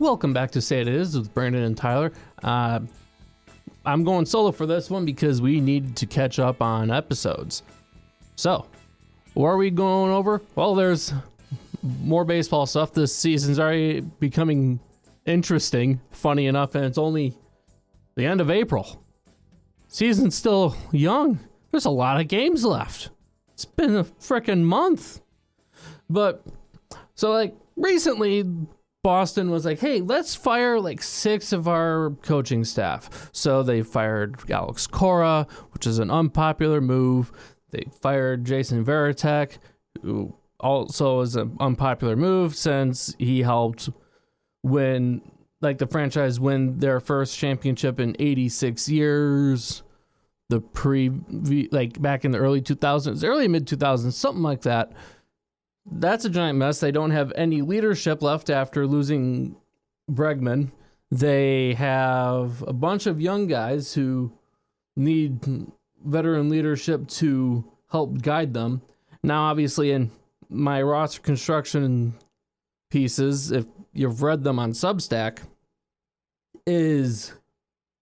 Welcome back to Say It Is with Brandon and Tyler. I'm going solo for this one because we need to catch up on episodes. So, what are we going over? Well, there's more baseball stuff. This season's already becoming interesting, funny enough, and it's only the end of April. Season's still young. There's a lot of games left. It's been a freaking month. But, so like, recently, Boston was like, hey, let's fire like 6 of our coaching staff. So they fired Alex Cora, which is an unpopular move. They fired Jason Varitek, who also is an unpopular move since he helped win, like the franchise win their first championship in 86 years. Like back in the early 2000s, early mid 2000s, something like that. That's a giant mess. They don't have any leadership left after losing Bregman. They have a bunch of young guys who need veteran leadership to help guide them. Now, obviously, in my roster construction pieces, if you've read them on Substack, is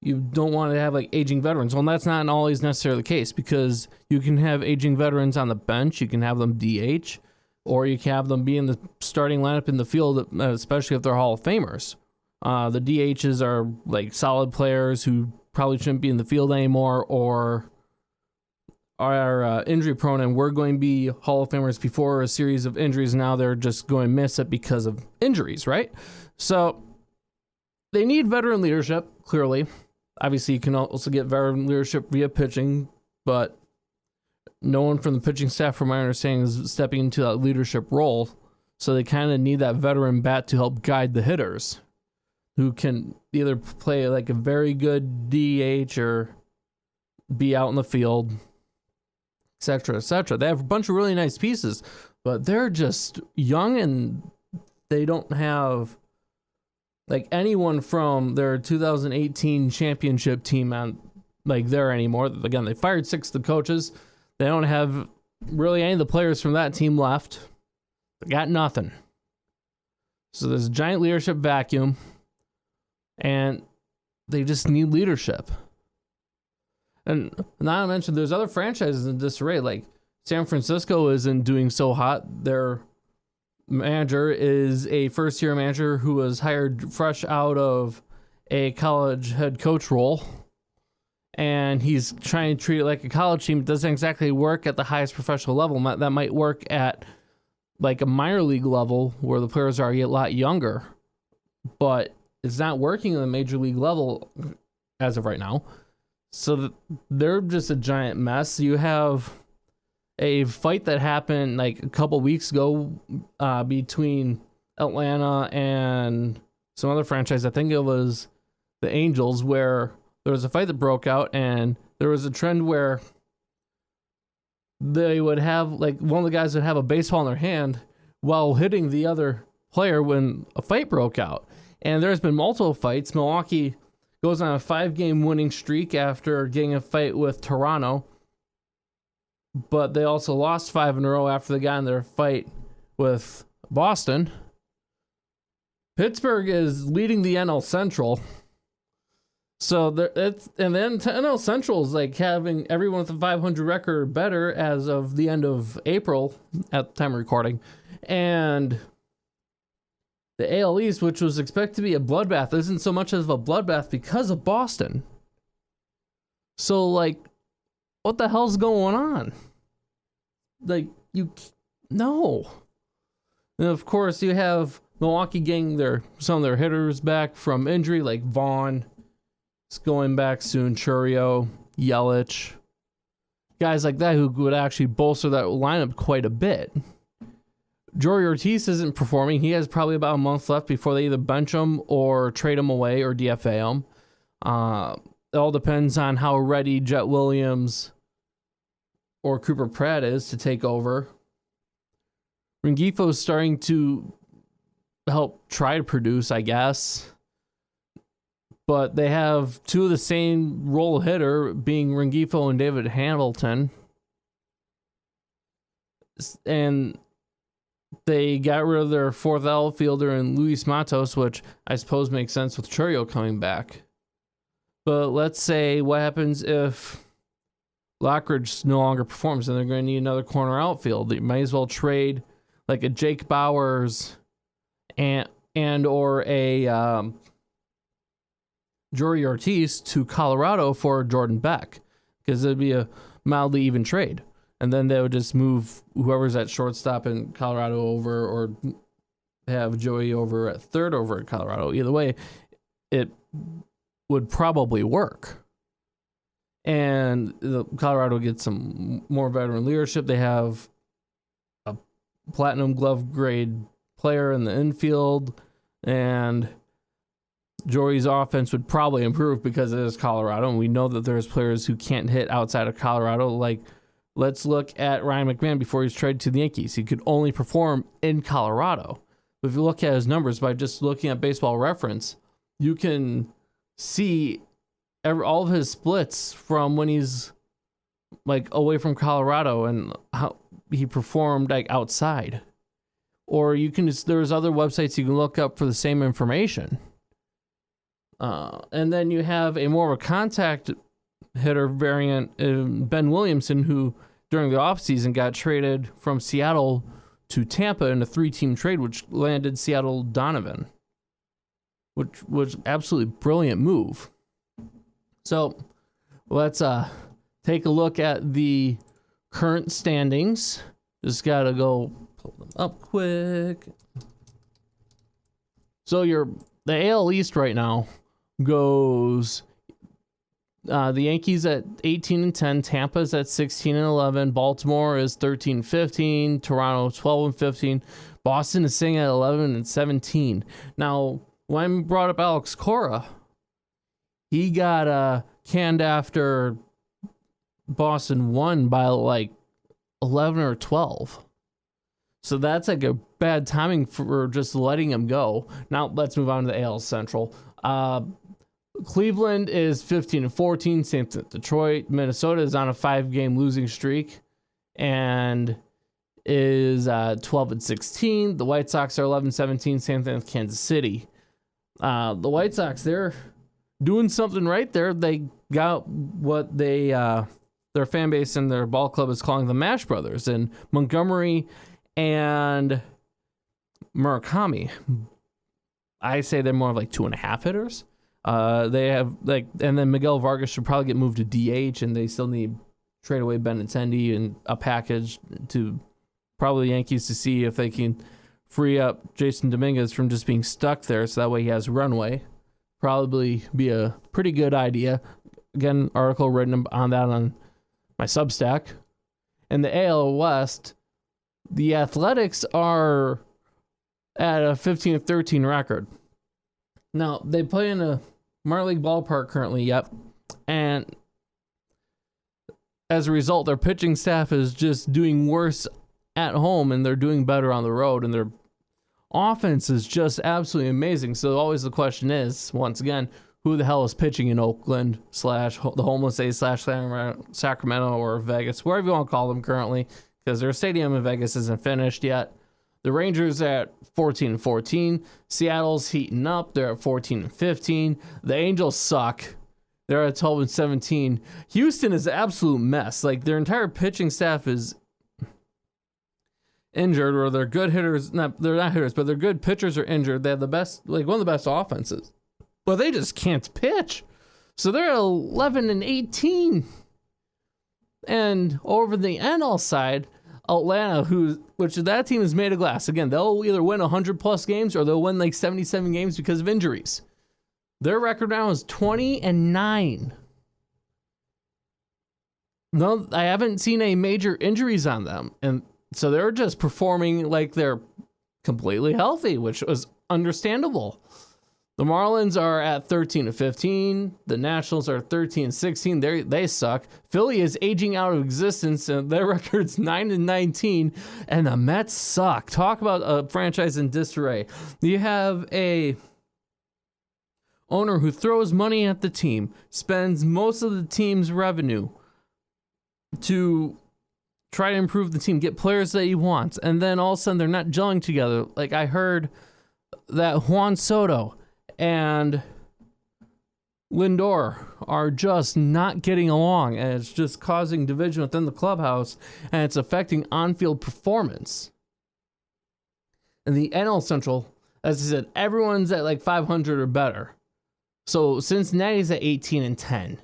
you don't want to have like aging veterans. Well, that's not always necessarily the case because you can have aging veterans on the bench. You can have them DH. Or you can have them be in the starting lineup in the field, especially if they're Hall of Famers. The DHs are like solid players who probably shouldn't be in the field anymore or are injury prone, and we're going to be Hall of Famers before a series of injuries. Now they're just going to miss it because of injuries, right? So they need veteran leadership, clearly. Obviously, you can also get veteran leadership via pitching, but no one from the pitching staff, from my understanding, is stepping into that leadership role. So they kind of need that veteran bat to help guide the hitters who can either play like a very good DH or be out in the field, etc., etc. They have a bunch of really nice pieces, but they're just young and they don't have like anyone from their 2018 championship team on like there anymore. Again, they fired 6 of the coaches. They don't have really any of the players from that team left. They got nothing. So there's a giant leadership vacuum, and they just need leadership. And not to mention, there's other franchises in disarray. Like San Francisco isn't doing so hot. Their manager is a first-year manager who was hired fresh out of a college head coach role. And he's trying to treat it like a college team. It doesn't exactly work at the highest professional level. That might work at like a minor league level where the players are a lot younger, but it's not working at the major league level as of right now. So they're just a giant mess. You have a fight that happened like a couple weeks ago between Atlanta and some other franchise. I think it was the Angels, where there was a fight that broke out, and there was a trend where they would have, like, one of the guys would have a baseball in their hand while hitting the other player when a fight broke out. And there's been multiple fights. Milwaukee goes on a 5-game winning streak after getting a fight with Toronto, but they also lost 5 in a row after they got in their fight with Boston. Pittsburgh is leading the NL Central. So and then NL Central is like having everyone with a 500 record or better as of the end of April at the time of recording. And the AL East, which was expected to be a bloodbath, isn't so much of a bloodbath because of Boston. So, like, what the hell's going on? Like, no. And of course, you have Milwaukee getting some of their hitters back from injury, like Vaughn. Going back soon, Churio, Yelich, guys like that who would actually bolster that lineup quite a bit. Jory Ortiz isn't performing. He has probably about a month left before they either bench him or trade him away or DFA him. It all depends on how ready Jet Williams or Cooper Pratt is to take over. Rengifo's starting to help try to produce, I guess. But they have 2 of the same role hitter, being Rengifo and David Hamilton. And They got rid of their fourth outfielder in Luis Matos, which I suppose makes sense with Churio coming back. But let's say what happens if Lockridge no longer performs and they're going to need another corner outfield. You might as well trade like a Jake Bowers and or a Jory Ortiz to Colorado for Jordan Beck, because it'd be a mildly even trade. And then they would just move whoever's at shortstop in Colorado over, or have Joey over at third over at Colorado. Either way, it would probably work. And Colorado gets some more veteran leadership. They have a platinum glove grade player in the infield, and Joey's offense would probably improve because it is Colorado, and we know that there's players who can't hit outside of Colorado. Like, let's look at Ryan McMahon before he's traded to the Yankees. He could only perform in Colorado. But if you look at his numbers by just looking at Baseball Reference, you can see all of his splits from when he's like away from Colorado and how he performed like outside. Or you can just, there's other websites you can look up for the same information. And then you have a more of a contact hitter variant, Ben Williamson, who during the offseason got traded from Seattle to Tampa in a 3-team trade, which landed Seattle Donovan, which was absolutely brilliant move. So let's take a look at the current standings. Just got to go pull them up quick. So the AL East right now goes the Yankees at 18-10, Tampa's at 16-11, Baltimore is 13-15, Toronto 12-15, Boston is sitting at 11-17. Now, when I brought up Alex Cora, he got canned after Boston won by like 11 or 12. So that's like a bad timing for just letting him go. Now let's move on to the AL Central. Cleveland is 15-14, same thing with Detroit. Minnesota is on a 5-game losing streak and is 12-16. The White Sox are 11-17, same thing with Kansas City. The White Sox, they're doing something right there. They got what their fan base and their ball club is calling the Mash Brothers, and Montgomery and Murakami. I say they're more of like 2.5 hitters. They have and then Miguel Vargas should probably get moved to DH, and they still need trade away Benintendi and a package to probably the Yankees to see if they can free up Jason Dominguez from just being stuck there, so that way he has runway. Probably be a pretty good idea. Again, article written on that on my Substack. In the AL West, the Athletics are at a 15-13 record. Now, they play in a minor league ballpark currently, and as a result, their pitching staff is just doing worse at home, and they're doing better on the road, and their offense is just absolutely amazing. So always the question is, once again, who the hell is pitching in Oakland / the homeless A / Sacramento or Vegas, wherever you want to call them currently, because their stadium in Vegas isn't finished yet. The Rangers at 14-14. Seattle's heating up. They're at 14-15. The Angels suck. They're at 12-17. Houston is an absolute mess. Like, their entire pitching staff is injured, or their good hitters, they're not hitters, but their good pitchers are injured. They have the best, like one of the best offenses, but they just can't pitch. So they're at 11-18. And over the NL side, Atlanta, which that team is made of glass. Again, they'll either win 100+ games or they'll win like 77 games because of injuries. Their record now is 20-9. No, I haven't seen any major injuries on them, and so they're just performing like they're completely healthy, which was understandable. The Marlins are at 13-15. The Nationals are 13-16. They suck. Philly is aging out of existence, and their record's 9-19. And the Mets suck. Talk about a franchise in disarray. You have a owner who throws money at the team, spends most of the team's revenue to try to improve the team, get players that he wants, and then all of a sudden they're not gelling together. Like I heard that Juan Soto and Lindor are just not getting along, and it's just causing division within the clubhouse, and it's affecting on-field performance. And the NL Central, as I said, everyone's at like 500 or better. So Cincinnati's at 18-10,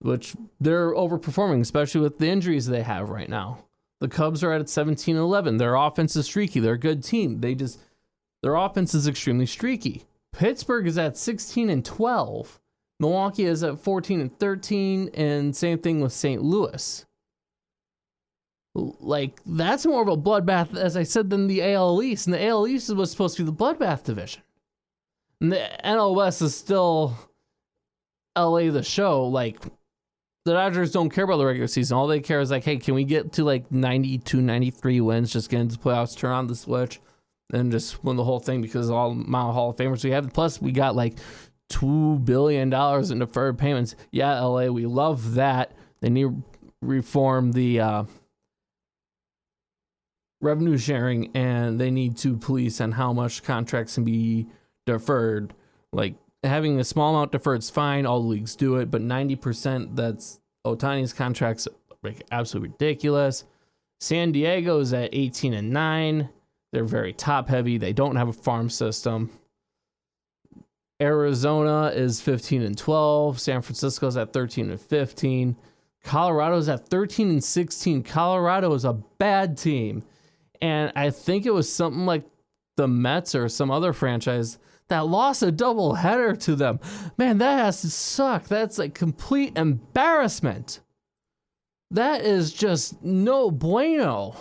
which they're overperforming, especially with the injuries they have right now. The Cubs are at 17-11. Their offense is streaky. They're a good team. Their offense is extremely streaky. Pittsburgh is at 16-12. Milwaukee is at 14-13, and same thing with St. Louis. Like, that's more of a bloodbath, as I said, than the AL East. And the AL East was supposed to be the bloodbath division. And the NL West is still LA the show. Like, the Dodgers don't care about the regular season. All they care is like, hey, can we get to like 92, 93 wins, just get into the playoffs, turn on the switch, and just win the whole thing because of all the amount of Hall of Famers we have. Plus, we got like $2 billion in deferred payments. Yeah, LA, we love that. They need to reform the revenue sharing, and they need to police on how much contracts can be deferred. Like, having a small amount deferred is fine. All the leagues do it, but 90%, that's Ohtani's contracts, like absolutely ridiculous. San Diego is at 18-9. They're very top heavy. They don't have a farm system. Arizona is 15-12. San Francisco's at 13-15. Colorado's at 13-16. Colorado is a bad team. And I think it was something like the Mets or some other franchise that lost a doubleheader to them. Man, that has to suck. That's like complete embarrassment. That is just no bueno.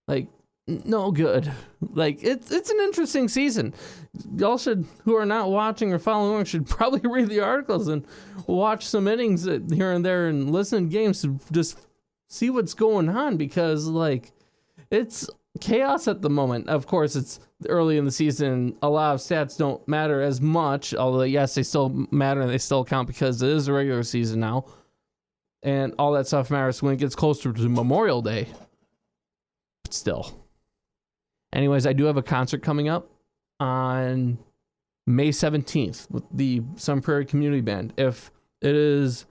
Like, no good. Like, it's an interesting season. Y'all should, who are not watching or following, should probably read the articles and watch some innings here and there and listen to games to just see what's going on, because, like, it's chaos at the moment. Of course, it's early in the season. A lot of stats don't matter as much, although, yes, they still matter and they still count because it is a regular season now. And all that stuff matters when it gets closer to Memorial Day. But still. Anyways, I do have a concert coming up on May 17th with the Sun Prairie Community Band. If it is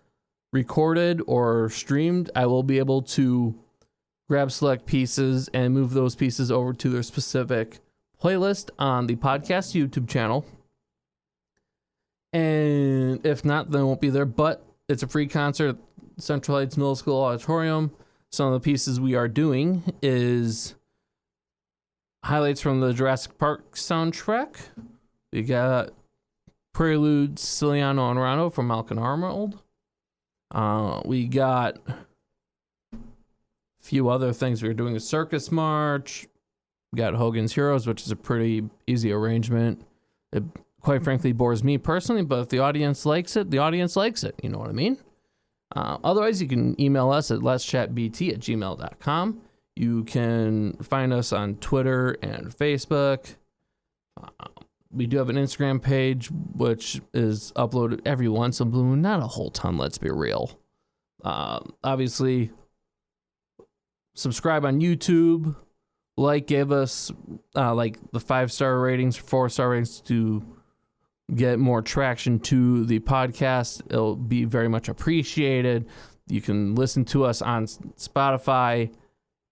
recorded or streamed, I will be able to grab select pieces and move those pieces over to their specific playlist on the podcast YouTube channel. And if not, then it won't be there, but it's a free concert at Central Heights Middle School Auditorium. Some of the pieces we are doing is highlights from the Jurassic Park soundtrack. We got Prelude, Siciliano and Rano from Malcolm Arnold. We got a few other things. We were doing a circus march. We got Hogan's Heroes, which is a pretty easy arrangement. It, quite frankly, bores me personally, but if the audience likes it, the audience likes it. You know what I mean? Otherwise, you can email us at letschatbt@gmail.com. You can find us on Twitter and Facebook. We do have an Instagram page, which is uploaded every once in a blue moon. Not a whole ton, let's be real. Obviously, subscribe on YouTube. Give us the 5-star ratings, 4-star ratings to get more traction to the podcast. It'll be very much appreciated. You can listen to us on Spotify,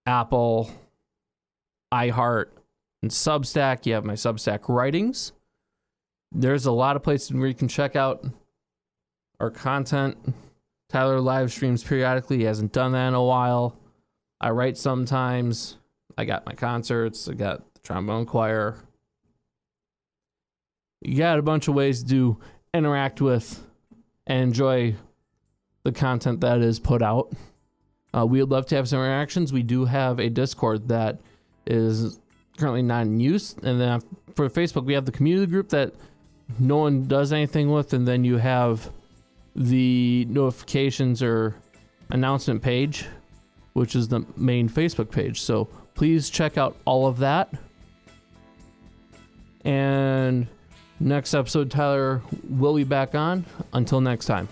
Apple, iHeart, and Substack. You have my Substack writings. There's a lot of places where you can check out our content. Tyler live streams periodically. He hasn't done that in a while. I write sometimes. I got my concerts. I got the trombone choir. You got a bunch of ways to interact with and enjoy the content that is put out. We would love to have some interactions. We do have a Discord that is currently not in use. And then for Facebook, we have the community group that no one does anything with. And then you have the notifications or announcement page, which is the main Facebook page. So please check out all of that. And next episode, Tyler will be back on. Until next time.